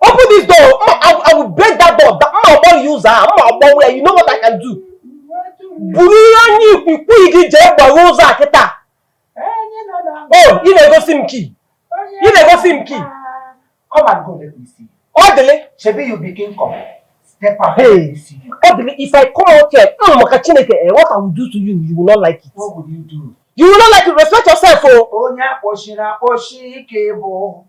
Open this door. I will break that door. I'm a user. You know what I can do? Oh, you never see him key. You never see him key. Come and go, let me see. Orderly. Shebi, you begin come. Step up. Hey, orderly. If I come out here, what I will do to you, you will not like it. What would you do? You will not like it. Respect yourself, oh. Onya poshina poshi kebo.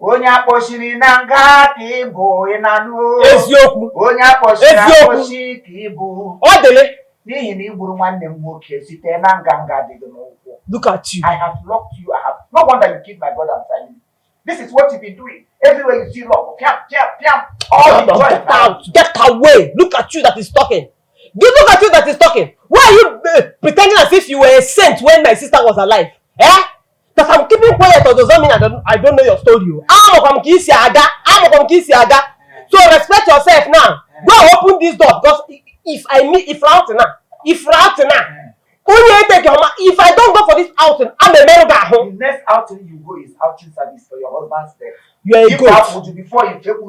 Onya poshini nanga kebo enanu. Ezioku. Onya poshina poshi kebo. Orderly. Look at you. I have locked you. No wonder you killed my brother and family. This is what you've been doing. Everywhere you see love. All the get out. Get away. Look at you that is talking. Look at you that is talking. Why are you pretending as if you were a saint when my sister was alive? Eh? That I'm keeping quiet or does that mean I don't know your story? So respect yourself now. Go open this door because if I don't go for this outing, I'm a man. The next outing you go is outing service for your husband's death. You are a goat.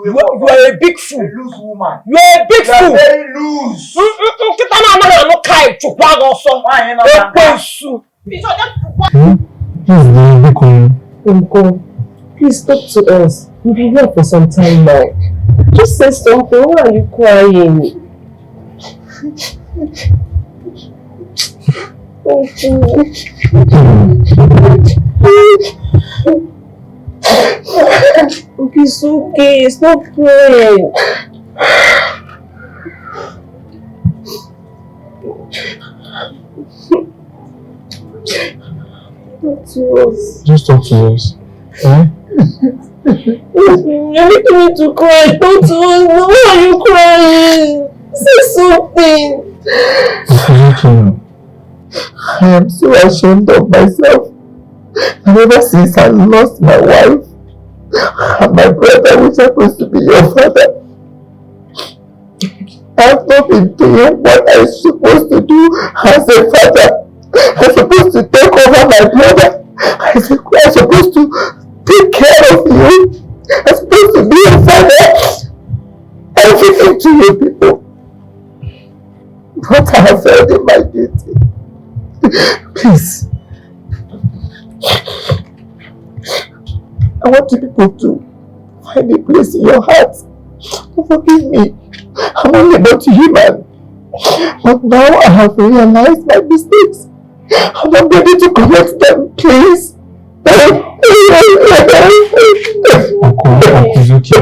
You are a big fool. A loose woman. You are a big fool. You are very loose. Please talk to us. We've been here for some time now. Just say something. Why are you crying? It's okay. Stop crying. Talk to us. Just talk to us. Eh? You're making me to cry. Talk to us. Why are you crying? Say something. It's okay. I am so ashamed of myself. Ever since I lost my wife and my brother, who's supposed to be your father, I have not been doing what I'm supposed to do as a father. I'm supposed to take over my brother. I'm supposed to take care of you. I'm supposed to be a father. Everything to you people. But I have failed in my duty. Please. I want you people to find a place in your heart to forgive me. I'm only but human. But now I have realized my mistakes. And I'm ready to correct them, please. It's okay.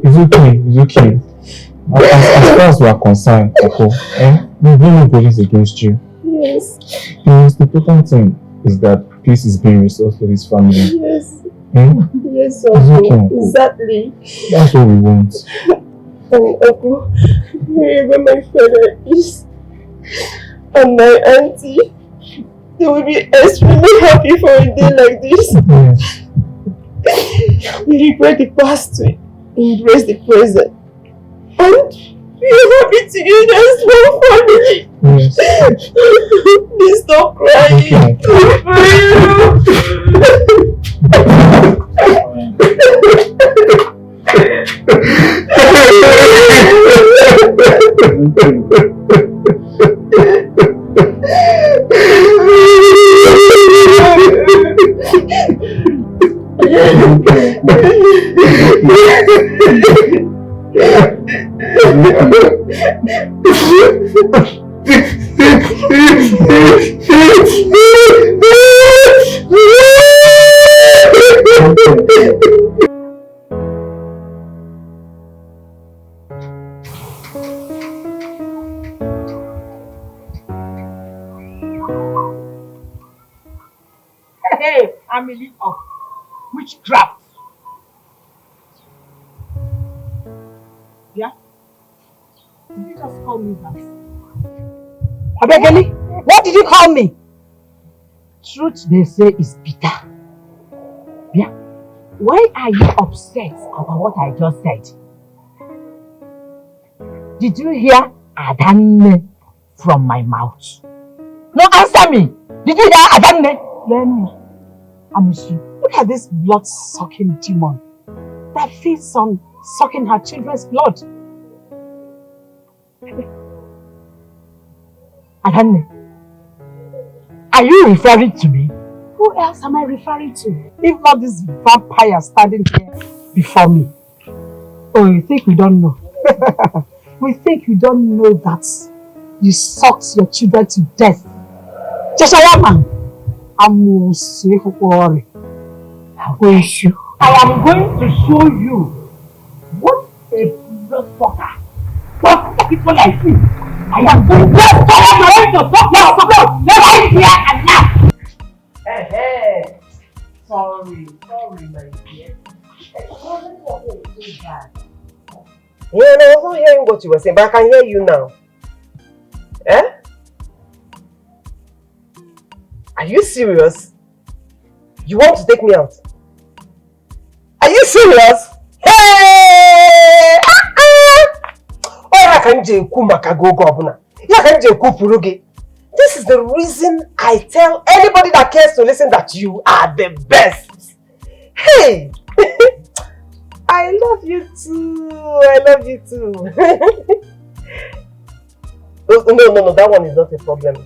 It's okay. As far as we are concerned, we bring no police against you. Yes. The most important thing is that peace is being restored for this family. Yes. Yes, Uncle. okay. Exactly. That's what we want. Uncle, wherever my father is and my auntie, they will be extremely happy for a day like this. We regret the past, we embrace the present, and we are happy together as one family. Yes. Please stop crying. Hey, family of witchcraft. Yeah? Did you just call me that? Abegeli, what did you call me? Truth they say is bitter. Yeah. Why are you upset about what I just said? Did you hear Adanne from my mouth? No, answer me. Did you hear Adanne? Let me. Amishi, look at this blood-sucking demon. that feeds on sucking her children's blood. Adanne, are you referring to me? Who else am I referring to? If not this vampire standing here before me. Oh, you think we don't know? We think you don't know that you sucked your children to death. Cheshayama, I am going to show you what a bloodsucker, what people like you. I am going to suck your support. Never here and now. Hey, sorry, my dear. It wasn't so bad. Yeah, no, I wasn't hearing what you were saying, but I can hear you now. Eh? Are you serious? You want to take me out? Are you serious? Hey! Oh, I can't do kumakago. This is the reason I tell anybody that cares to listen that you are the best. Hey! I love you too. I love you too. No, that one is not a problem.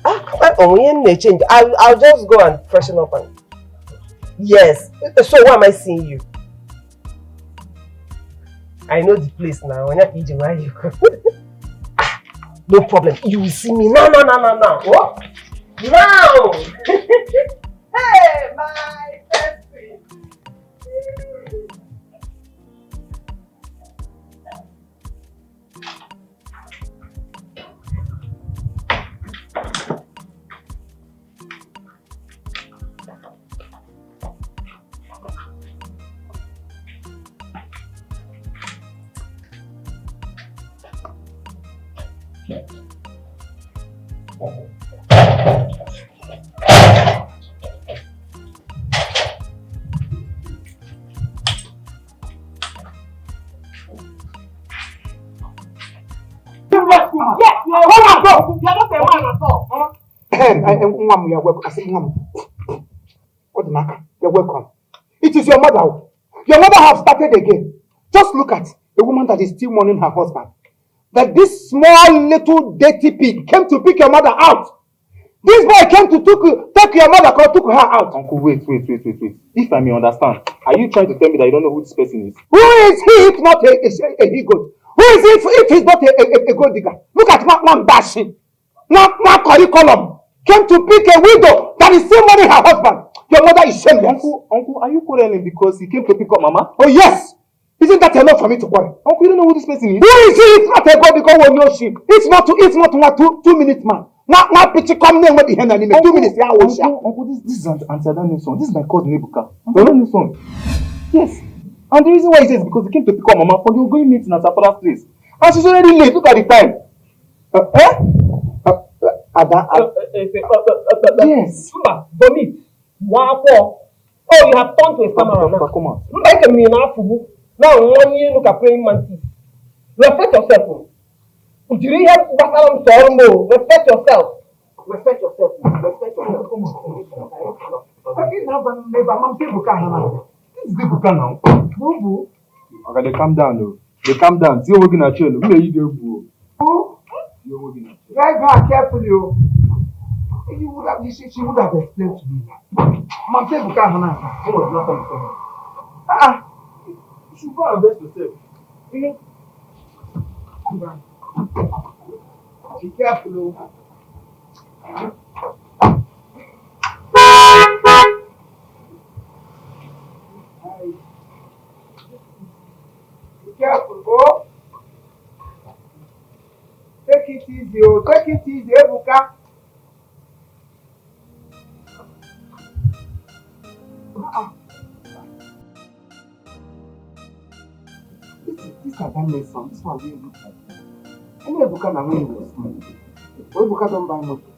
I'll just go and freshen up and... Yes. So why am I seeing you? I know the place now. No problem. You will see me now. What? Now! Hey, my best friend. You're welcome. It is your mother. Your mother has started again. Just look at a woman that is still mourning her husband. That this small little dirty pig came to pick your mother out. This boy came to take your mother, took her out. Uncle, wait. If I may understand, are you trying to tell me that you don't know who this person is? Who is he if not a he-goat? Who is he if he's not a gold digger? Look at one dashing. One curriculum came to pick a widow that is still mourning her husband. Your mother is shameless. Uncle, are you quarreling because he came to pick up Mama? Oh yes! Isn't that enough for me to quarrel? Uncle, you don't know who this person is? Who is he? It's not a god because we know she. It's not 2 minutes man. Now picture come name with the hand and 2 minutes. Uncle, this is Auntie Adanne's son. This is my cousin Ebuka. Auntie Adanne's son. Yes. And the reason why he says because he came to pick up Mama for the going meeting at her father's place. And she's already late. Look at the time. Yes. Vomit. Wow. Oh, you have turned to a stammerer now. Come on. Now, 1 year, look at praying mantis. Respect yourself. Do you have what I'm Respect yourself. Respect yourself. Come on. This is Ebuka now. Okay, they calm down though. They calm down. See you working at you. Who are you there, boo? You're working at you. Drive her carefully. She would have explained to me. Mom said, "You can't answer." What was not something? You should go and invest yourself. Be careful. Be careful, go. Take it easy, take it easy, Ebuka. This Adanne's son, this one really looks like that. I know Ebuka na when he was small. Ebuka don't buy motor.